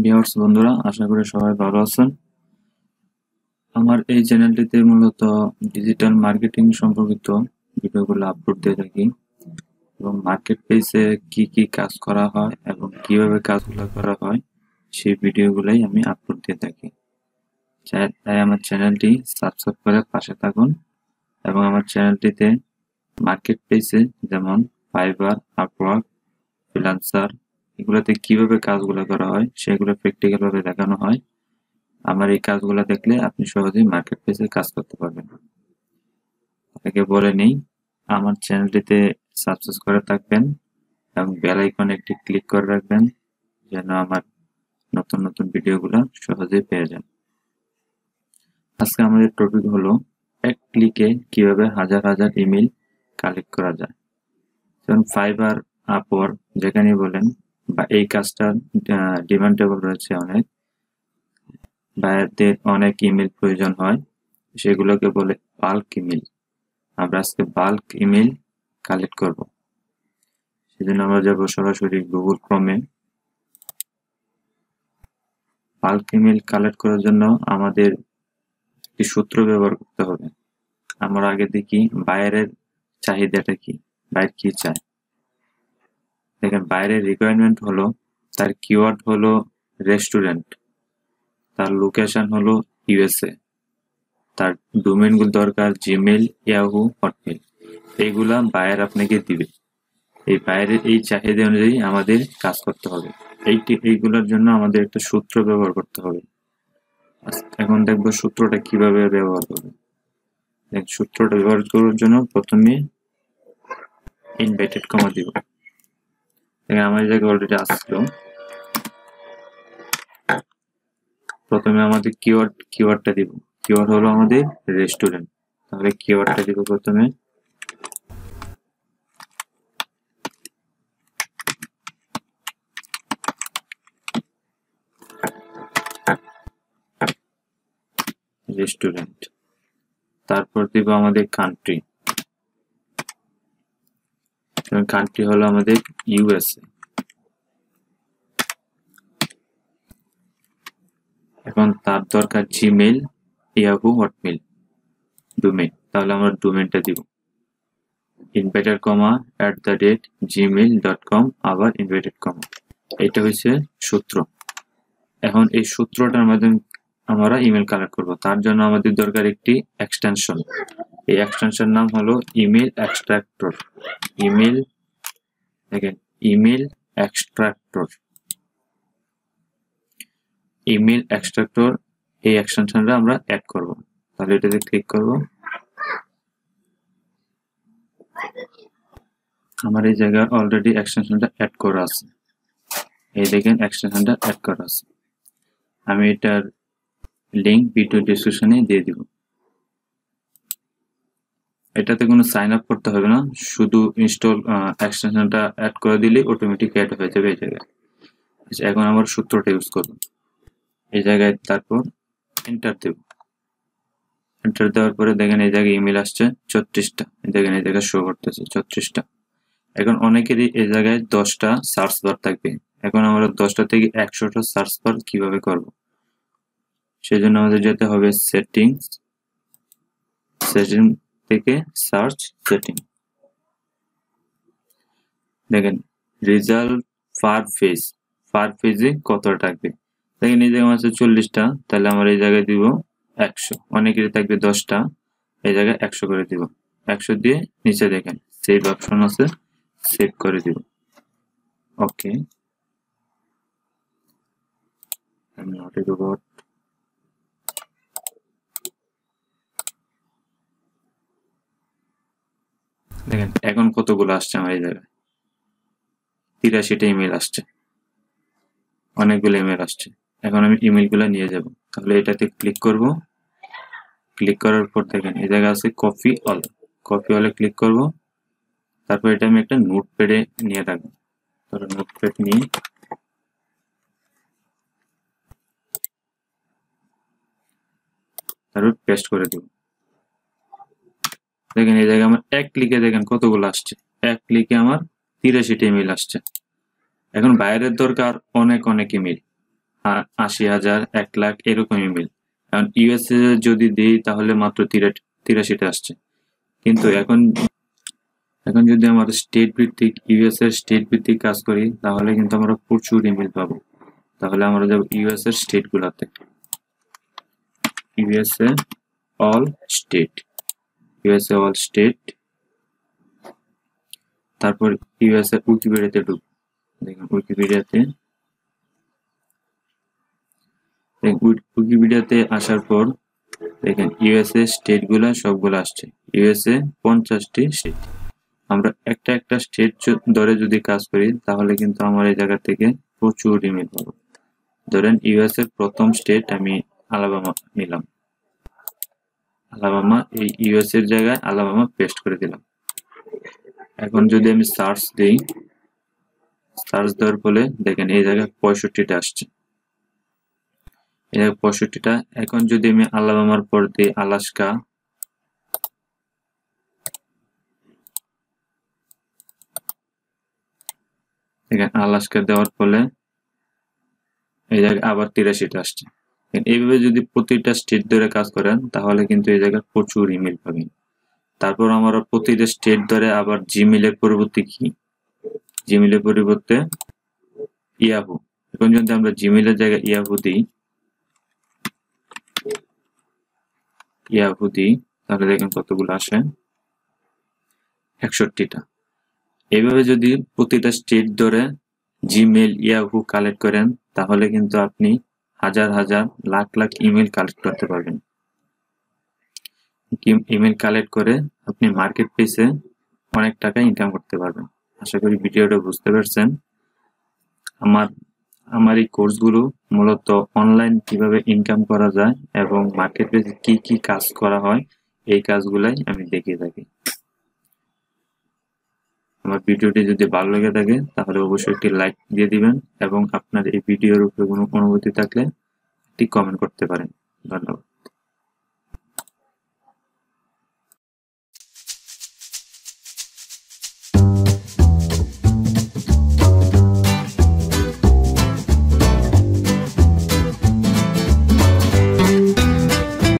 Viewers বন্ধুরা, আশা করি সবাই ভালো আছেন। আমার এই চ্যানেলটিতে মূলত ডিজিটাল মার্কেটিং সম্পর্কিত ভিডিওগুলো আপলোড দিয়ে থাকি এবং মার্কেট প্লেসে কি কি কাজ করা হয় এবং কিভাবে কাজগুলো করা হয় সেই ভিডিওগুলোই আমি আপলোড দিয়ে থাকি। তাই আমার চ্যানেলটি সাবস্ক্রাইব করে পাশে থাকুন এবং আমার চ্যানেলটিতে মার্কেট প্লেসে যেমন ফাইবার, আপওয়ার্ক, ফ্রিল্যান্সার এগুলোতে কিভাবে কাজগুলো করা হয় সেগুলো প্র্যাকটিক্যাল ভাবে দেখানো হয়। আমার এই কাজগুলো দেখলে আপনি সহজেই মার্কেট প্লেসে কাজ করতে পারবেন। আপনাকে বলে নেই, আমার চ্যানেলটিতে সাবস্ক্রাইব করে থাকবেন এবং বেল আইকনে একটি ক্লিক করে রাখবেন যেন আমার নতুন নতুন ভিডিওগুলো সহজেই পেয়ে যান। আজকে আমাদের টপিক হলো এক ক্লিকে কিভাবে হাজার হাজার ইমেল কালেক্ট করা যায়। যেমন ফাইবার, আপওয়ার্ক যেখানে বলেন বা এই কাজটার ডিমান্ডেবল রয়েছে, অনেক বায়ারদের অনেক ইমেল প্রয়োজন হয়, সেগুলোকে বলে বাল্ক ইমেল। আমরা আজকে বাল্ক ইমেল কালেক্ট করব। সেজন্য আমরা যাব সরাসরি গুগল ক্রোমে। বাল্ক ইমেল কালেক্ট করার জন্য আমাদের একটি সূত্র ব্যবহার করতে হবে। আমরা আগে দেখি বায়ারের চাহিদাটা কি, বায়ার কি চায়। দেখেন, বায়ারের রিকোয়ারমেন্ট হলো, তার কিওয়ার্ড হলো রেস্টুরেন্ট, তার লোকেশন হলো ইউএসএ, তার ডোমেইন গুলো দরকার জিমেল, ইয়াহু, হটমেল। এইগুলা বায়ার আপনাকে দিবে। এই বাইরের এই চাহিদা অনুযায়ী আমাদের কাজ করতে হবে। এইগুলোর জন্য আমাদের একটা সূত্র ব্যবহার করতে হবে। এখন দেখবো সূত্রটা কিভাবে ব্যবহার করবে। সূত্রটা ব্যবহার করার জন্য প্রথমে ইনভার্টেড কমা দিব। আমার জায়গায় অলরেডি আসলো। প্রথমে আমাদের কিওয়ার্ডটা দিব। কিওয়ার্ড হলো আমাদের রেস্টুরেন্ট, তাহলে কিওয়ার্ডটা দিব প্রথমে রেস্টুরেন্ট। তারপর দিব আমাদের কান্ট্রি। কান্ট্রি হলো আমাদের ইউএসএ। এখন তার দরকার জিমেল, ইয়াহু, হটমেল, ডোমেইন, তাহলে আমরা ডোমেইনটা দিব। ইনভার্টেড কমা @gmail.com, আবার ইনভার্টেড কমা। এটা হচ্ছে সূত্র। এখন এই সূত্রটার মাধ্যমে আমরা ইমেল কালেক্ট করব। তার জন্য আমাদের দরকার একটি এক্সটেনশন। এই এক্সটেনশন নাম হলো ইমেল এক্সট্রাক্টর। ইমেল, দেখেন, ইমেল এক্সট্রাক্টর। ইমেল এক্সট্রাক্টর এই এক্সটেনশনটা আমরা অ্যাড করব। তাহলে এটাতে ক্লিক করব। আমার এই জায়গায় অলরেডি এক্সটেনশনটা অ্যাড করা আছে। এই দেখেন, এক্সটেনশনটা অ্যাড করা আছে। আমি এটার লিংক ভিডিও ডেসক্রিপশনে দিয়ে দিব। এটাতে কোনো সাইন আপ করতে হবে না, শুধু ইনস্টল এক্সটেনশনটা অ্যাড করে দিলে অটোমেটিক অ্যাড হয়ে যাবে এই জায়গায়। এখন আমার সূত্রটা ইউজ করব এই জায়গায়, তারপর এন্টার দেব। এন্টার দেওয়ার পরে দেখেন এই জায়গায় ইমেল আসছে 34টা। দেখেন এই জায়গায় শো করতেছে 34টা। এখন অনেকেরই এই জায়গায় 10টা সার্চ বার থাকবে। এখন আমরা 10টা থেকে 100টা সার্চ বার কিভাবে করব, সেজন্য আমাদের যেতে হবে সেটিংস থেকে সার্চ সেটিং। দেখেন রেজাল্ট পার পেজে কত থাকবে। দেখেন এই জায়গায় আছে 40টা, তাহলে আমরা এই জায়গায় দিব 100। অনেকেরই থাকবে 10টা, এই জায়গায় 100 করে দিব। 100 দিয়ে নিচে দেখেন সেভ অপশন আছে, সেভ করে দিব। ওকে, আমি নট এ রোবট। দেখেন এখন কতগুলো আসছে আমার এই জায়গায়, 83টা ইমেল আসছে, অনেকগুলো ইমেল আসছে। এখন আমি ইমেল গুলা নিয়ে যাব। তাহলে এটাতে ক্লিক করব। ক্লিক করার পর দেখেন এই জায়গায় আছে কপি অল। কপি অলে ক্লিক করব। তারপর এটা আমি একটা নোটপ্যাডে নিয়ে রাখবো। তারপর নোটপ্যাড নিয়ে তারপর পেস্ট করে দেব। দেখেন এই জায়গায় আমার এক ক্লিকে দেখেন কতগুলো আসছে। এক ক্লিকে আমার 83টা ইমেল আসছে। এখন বাইরের দরকার অনেক অনেক ইমেল, 80,000, 1,00,000 এরকম ইমেল। কারণ ইউএসএ যদি দিই তাহলে মাত্র 83টা আসছে। কিন্তু এখন যদি আমরা স্টেট ভিত্তিক ইউএস এর স্টেট ভিত্তিক কাজ করি তাহলে কিন্তু আমরা প্রচুর ইমেল পাবো। তাহলে আমরা যাব ইউএস এর স্টেট গুলাতে, USA all state, USA all state, তারপর ইউএসএ উইকিপিডিয়াতে ঢুকবো। দেখুন উইকিপিডিয়াতে আসার পর দেখেন ইউএসএ স্টেট গুলা সবগুলো আসছে। ইউএসএ 50টি স্টেট। আমরা একটা স্টেট ধরে যদি কাজ করি তাহলে কিন্তু আমার এই জায়গা থেকে প্রচুর ইমেল পাবো। ধরেন ইউএস এর প্রথম স্টেট আমি আলাবামা নিলাম, আলাবামা, এই ইউএস এর জায়গায় আলাবামা পেস্ট করে দিলাম। এখন যদি আমি সার্চ দিই, সার্চ দেওয়ার ফলে দেখেন এই জায়গায় 65টা আসছে, এই জায়গায় 65টা। এখন যদি আমি আলাবামার পর দিই আলাস্কা, দেখেন আলাস্কা দেওয়ার ফলে এই জায়গায় আবার 83টা আসছে। এইভাবে যদি প্রতিটা স্টেট ধরে কাজ করেন তাহলে কিন্তু এই জায়গায় প্রচুর ইমেল পাবেন। তারপর আমরা প্রতিটা স্টেট ধরে আবার জিমেলের পরিবর্তে কি, জিমেলের পরিবর্তে ইয়াহু। এখন যদি আমরা জিমেলের জায়গায় ইয়াহু দিই তাহলে দেখেন কতগুলো আসে, 61টা। এইভাবে যদি প্রতিটা স্টেট ধরে জিমেল ইয়াহু কালেক্ট করেন তাহলে কিন্তু আপনি হাজার হাজার লাখ লাখ ইমেল কালেক্ট করতে পারবেন। ইমেল কালেক্ট করে আপনি মার্কেট প্লেসে অনেক টাকা ইনকাম করতে পারবেন। আশা করি ভিডিওটা বুঝতে পারছেন। আমার এই কোর্সগুলো মূলত অনলাইন কিভাবে ইনকাম করা যায় এবং মার্কেট প্লেসে কি কি কাজ করা হয় এই কাজগুলাই আমি দেখিয়ে থাকি। আমার ভিডিওটি যদি ভালো লেগে থাকে তাহলে অবশ্যই একটি লাইক দিয়ে দিবেন এবং আপনার এই ভিডিওর উপরে কোনো অনুভূতি থাকলে একটি কমেন্ট করতে পারেন। ধন্যবাদ।